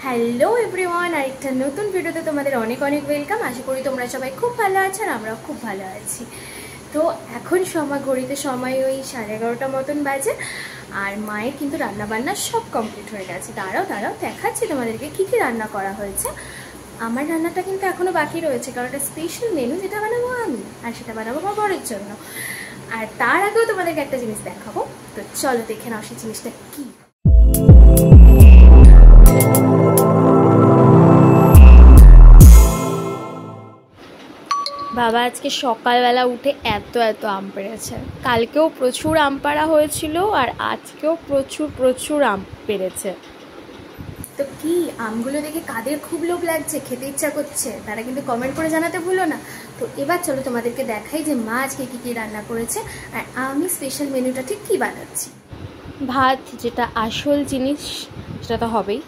Hello everyone, আরেকটা নতুন ভিডিওতে তোমাদের অনেক অনেক ওয়েলকাম। আশা করি তোমরা সবাই খুব ভালো আছো আর আমরাও খুব ভালো আছি। তো এখন ঘড়িতে সময় ওই 11:30 মতন বাজে, আর মায়ের কিন্তু রান্নাবান্না সব কমপ্লিট হয়ে গেছে। দাঁড়াও দেখাচ্ছি তোমাদেরকে কী কী রান্না করা হয়েছে। আমার রান্নাটা কিন্তু এখনও বাকি রয়েছে, কারণ একটা স্পেশাল মেনু যেটা বানাবো আমি, আর সেটা বানাবো আমার বরের জন্য। আর তার আগেও তোমাদেরকে একটা জিনিস দেখাবো, তো চলো দেখে নাও সেই জিনিসটা কী। বাবা আজকে সকালবেলা উঠে এত আম পেড়েছে। কালকেও প্রচুর আম পাড়া হয়েছিল, আর আজকেও প্রচুর আম পেড়েছে। তো কি আমগুলো দেখে কাদের খুব লোভ লাগছে, খেতে ইচ্ছা করছে, তারা কিন্তু কমেন্ট করে জানাতে ভুলো না। তো এবার চলো তোমাদেরকে দেখাই যে মা আজকে কী রান্না করেছে, আর আমি স্পেশাল মেনুটা ঠিক কী বানাচ্ছি। ভাত, যেটা আসল জিনিস সেটা তো হবেই।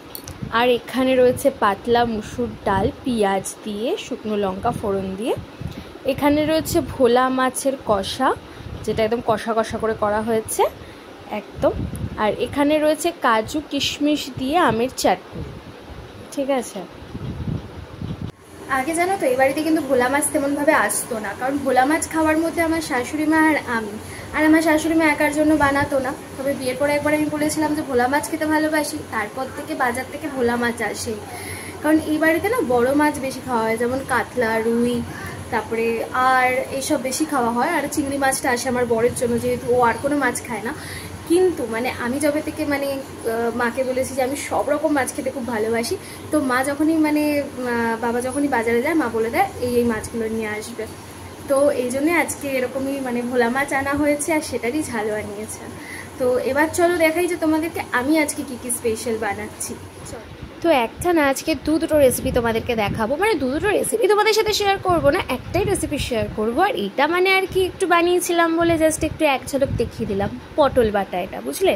আর এখানে রয়েছে পাতলা মুসুর ডাল, পেঁয়াজ দিয়ে, শুকনো লঙ্কা ফোড়ন দিয়ে। এখানে রয়েছে ভোলা মাছের কষা, যেটা একদম কষা করে করা হয়েছে একদম। আর এখানে রয়েছে কাজু কিশমিশ দিয়ে আমের চাটনি। ঠিক আছে, আগে জানো তো এই বাড়িতে কিন্তু ভোলা মাছ তেমনভাবে আসতো না, কারণ ভোলা মাছ খাওয়ার মধ্যে আমার শাশুড়ি মা আর আমি, আর আমার শাশুড়ি মা একার জন্য বানাতো না। তবে বিয়ের পরে একবার আমি বলেছিলাম যে ভোলা মাছ খেতে ভালোবাসি, তারপর থেকে বাজার থেকে ভোলা মাছ আসে। কারণ এই বাড়িতে না বড় মাছ বেশি খাওয়া হয়, যেমন কাতলা, রুই, তারপরে আর এইসব বেশি খাওয়া হয়। আর চিংড়ি মাছটা আসে আমার বরের জন্য, যেহেতু ও আর কোনো মাছ খায় না। কিন্তু আমি যবে থেকে মাকে বলেছি যে আমি সব রকম মাছ খেতে খুব ভালোবাসি, তো মা যখনই বাবা যখনই বাজারে যায়, মা বলে দেয় এই মাছগুলো নিয়ে আসবে। তো এই জন্যে আজকে এরকমই ভোলা মাছ আনা হয়েছে, আর সেটারই ঝালও আনিয়েছে। তো এবার চলো দেখাই যে তোমাদেরকে আমি আজকে কী স্পেশাল বানাচ্ছি। তো একটা না, আজকে দুটো রেসিপি তোমাদেরকে দেখাবো। দুটো রেসিপি তোমাদের সাথে শেয়ার করবো না, একটাই রেসিপি শেয়ার করবো। আর এটা আর কি একটু বানিয়েছিলাম বলে জাস্ট একটু এক ঝলক দেখিয়ে দিলাম, পটল বাটা, এটা বুঝলে।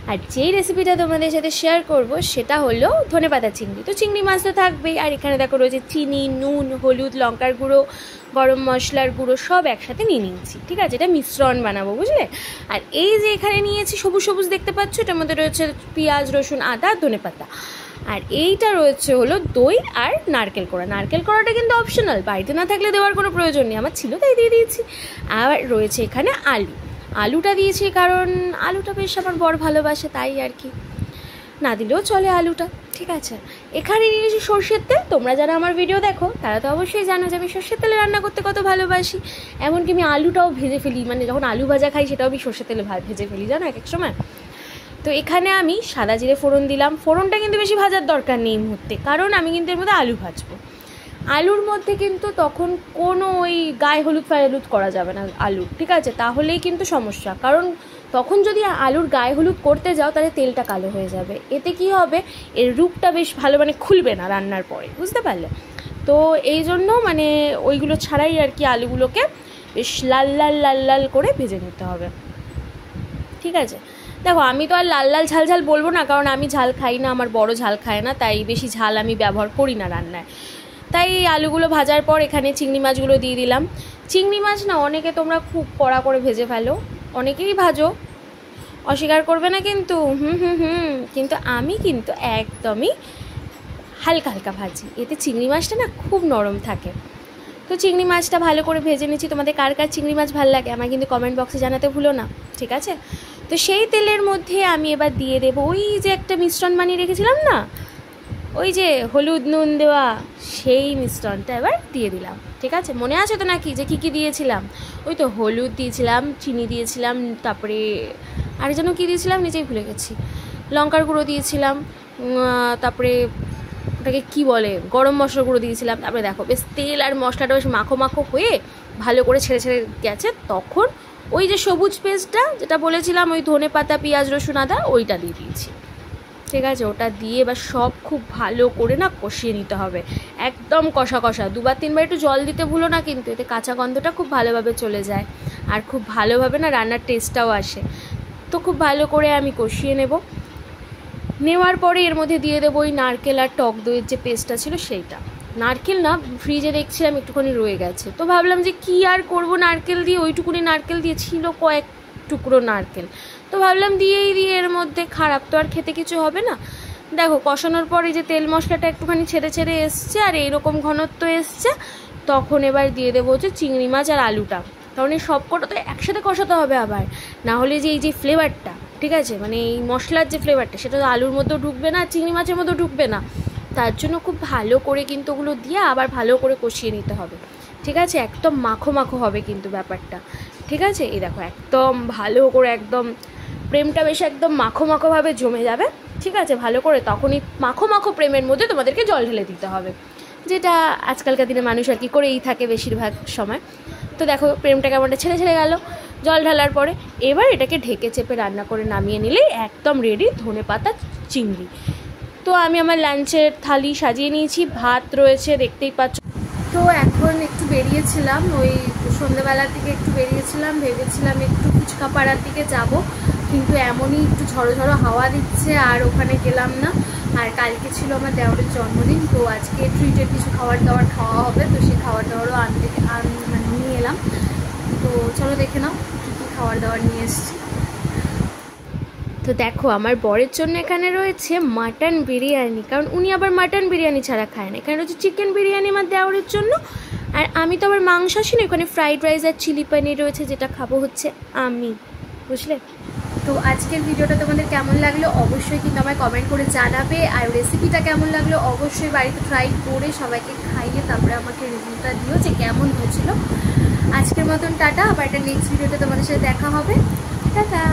আর যেই রেসিপিটা তোমাদের সাথে শেয়ার করব সেটা হলো ধনেপাতা চিংড়ি। তো চিংড়ি মাছ তো থাকবেই, আর এখানে দেখো রয়েছে চিনি, নুন, হলুদ, লঙ্কার গুঁড়ো, গরম মশলার গুঁড়ো, সব একসাথে নিয়ে নিয়েছি। ঠিক আছে, এটা মিশ্রণ বানাবো, বুঝলে। আর এই যে এখানে নিয়েছি সবুজ দেখতে পাচ্ছ, এটার মধ্যে রয়েছে পেঁয়াজ, রসুন, আদা, ধনেপাতা। আর এইটা রয়েছে হলো দই আর নারকেল কোড়া। নারকেল কোড়াটা কিন্তু অপশনাল, বাড়িতে না থাকলে দেওয়ার কোনো প্রয়োজন নেই, আমার ছিল তাই দিয়ে দিয়েছি। আর রয়েছে এখানে আলুটা দিয়েছি, কারণ আলুটা বেশ আমার বর ভালোবাসে, তাই আর কি, না দিলেও চলে আলুটা। ঠিক আছে, এখানে নিয়েছি সর্ষের তেল। তোমরা যারা আমার ভিডিও দেখো তারা তো অবশ্যই জানো যে আমি সর্ষের তেলে রান্না করতে কত ভালোবাসি। এমনকি আমি আলুটাও ভেজে ফেলি, যখন আলু ভাজা খাই সেটাও আমি সর্ষের তেলে ভেজে ফেলি, জানো, এক সময়। তো এখানে আমি সাদা জিরে ফোড়ন দিলাম। ফোড়নটা কিন্তু বেশি ভাজার দরকার নেই এই মুহূর্তে, কারণ আমি কিন্তু এর মধ্যে আলু ভাজবো। আলুর মধ্যে কিন্তু তখন কোনো ওই গায়ে হলুদ করা যাবে না আলুর, ঠিক আছে, তাহলেই কিন্তু সমস্যা। কারণ তখন যদি আলুর গায়ে হলুদ করতে যাও তাহলে তেলটা কালো হয়ে যাবে, এতে কি হবে, এর রূপটা বেশ ভালো খুলবে না রান্নার পরে, বুঝতে পারলে। তো এই জন্য ওইগুলো ছাড়াই আর কি আলুগুলোকে বেশ লাল লাল করে ভেজে নিতে হবে। ঠিক আছে, দেখো আমি তো আর লাল ঝাল বলবো না, কারণ আমি ঝাল খাই না, আমার বড় ঝাল খায় না, তাই বেশি ঝাল আমি ব্যবহার করি না রান্নায়। তাই আলুগুলো ভাজার পর এখানে চিংড়ি মাছগুলো দিয়ে দিলাম। চিংড়ি মাছ না অনেকে তোমরা খুব কড়া করে ভেজে ফেলো, অনেকেই ভাজো, অস্বীকার করবে না কিন্তু। কিন্তু আমি কিন্তু একদমই হালকা ভাজি, এতে চিংড়ি মাছটা না খুব নরম থাকে। তো চিংড়ি মাছটা ভালো করে ভেজে নিচ্ছি। তোমাদের কার চিংড়ি মাছ ভালো লাগে আমার কিন্তু কমেন্ট বক্সে জানাতে ভুলো না, ঠিক আছে। তো সেই তেলের মধ্যে আমি এবার দিয়ে দেবো ওই যে একটা মিশ্রণ বানিয়ে রেখেছিলাম না, ওই যে হলুদ নুন দেওয়া, সেই মিশ্রণটা এবার দিয়ে দিলাম। ঠিক আছে, মনে আছে তো নাকি যে কী দিয়েছিলাম? ওই তো হলুদ দিয়েছিলাম, চিনি দিয়েছিলাম, তারপরে আর যেন কী দিয়েছিলাম নিজেই ভুলে গেছি, লঙ্কার গুঁড়ো দিয়েছিলাম, তারপরে ওটাকে কী বলে, গরম মশলার গুঁড়ো দিয়েছিলাম। তারপরে দেখো বেশ তেল আর মশলাটা বেশ মাখো হয়ে ভালো করে ছেড়ে গেছে। তখন ওই যে সবুজ পেস্টটা যেটা বলেছিলাম, ওই ধনেপাতা, পেঁয়াজ, রসুন, আদা, ওইটা দিয়ে দিয়েছি। ঠিক আছে, ওটা দিয়ে এবার সব খুব ভালো করে না কষিয়ে নিতে হবে, একদম কষা। 2-3 বার একটু জল দিতে ভুলো না কিন্তু, এতে কাঁচা গন্ধটা খুব ভালোভাবে চলে যায়, আর খুব ভালোভাবে না রান্নার টেস্টটাও আসে। তো খুব ভালো করে আমি কষিয়ে নেওয়ার পরে এর মধ্যে দিয়ে দেবো ওই নারকেল আর টক দইয়ের যে পেস্টটা ছিল সেইটা। নারকেল না ফ্রিজে দেখছিলাম একটুখানি রয়ে গেছে, তো ভাবলাম যে কি আর করব নারকেল দিয়ে, ওইটুকুনি নারকেল দিয়ে ছিল কয়েক টুকরো নারকেল, তো ভাবলাম দিয়েই এর মধ্যে, খারাপ তো আর খেতে কিছু হবে না। দেখো কষানোর পর এই যে তেল মশলাটা একটুখানি ছেড়ে ছেড়ে এসছে আর এইরকম ঘনত্ব এসছে, তখন এবার দিয়ে দেবো হচ্ছে চিংড়ি মাছ আর আলুটা। কারণ এই সবকটা তো একসাথে কষাতে হবে আবার, না হলে যে এই যে ফ্লেভারটা, ঠিক আছে, মানে এই মশলার যে ফ্লেভারটা সেটা তো আলুর মধ্যেও ঢুকবে না, চিংড়ি মাছের মধ্যেও ঢুকবে না। তার জন্য খুব ভালো করে কিন্তু ওগুলো দিয়ে আবার ভালো করে কষিয়ে নিতে হবে, ঠিক আছে। একদম মাখো মাখো হবে কিন্তু ব্যাপারটা, ঠিক আছে। এই দেখো একদম ভালো করে একদম প্রেমটা বেশ একদম মাখো মাখোভাবে জমে যাবে, ঠিক আছে, ভালো করে। তখনই মাখো মাখো প্রেমের মধ্যে তোমাদেরকে জল ঢেলে দিতে হবে, যেটা আজকালকার দিনে মানুষ আর কি করেই থাকে বেশিরভাগ সময়। তো দেখো প্রেমটা কেমনটা ছেড়ে ছেড়ে গেল জল ঢালার পরে। এবার এটাকে ঢেকে চেপে রান্না করে নামিয়ে নিলেই একদম রেডি ধনেপাতা চিংড়ি। তো আমি আমার লাঞ্চের থালি সাজিয়ে নিয়েছি, ভাত রয়েছে দেখতেই পাচ্ছ। তো এখন একটু বেরিয়েছিলাম, ওই সন্ধ্যেবেলার দিকে একটু বেরিয়েছিলাম, ভেবেছিলাম একটু ফুচকাপাড়ার দিকে যাব, কিন্তু এমনই একটু ঝড়ো ঝড়ো হাওয়া দিচ্ছে আর ওখানে গেলাম না। আর কালকে ছিল আমার দেওরের জন্মদিন, তো আজকে ট্রিটের কিছু খাবার দাবার খাওয়া হবে, তো সেই খাবার দাবারও মানে নিয়ে এলাম। তো চলো দেখে নাও কী কী খাবার দাবার নিয়ে এসেছি। তো দেখো আমার বরের জন্য এখানে রয়েছে মাটন বিরিয়ানি, কারণ উনি আবার মাটন বিরিয়ানি ছাড়া খায় না। এখানে রয়েছে চিকেন বিরিয়ানি আমার দেওরের জন্য, আর আমি তো আবার মাংস আসিনি, ওখানে ফ্রাইড রাইস আর চিলি পনির রয়েছে, যেটা খাবো হচ্ছে আমি, বুঝলে। তো আজকের ভিডিওটা তোমাদের কেমন লাগলো অবশ্যই কিন্তু আমায় কমেন্ট করে জানাবে, আর রেসিপিটা কেমন লাগলো অবশ্যই বাড়িতে ট্রাই করে সবাইকে খাইয়ে তারপরে আমাকে রিভিউটা দিও যে কেমন হয়েছিল। আজকের মতন টাটা, আবার একটা নেক্সট ভিডিওতে তোমাদের সাথে দেখা হবে, টাটা।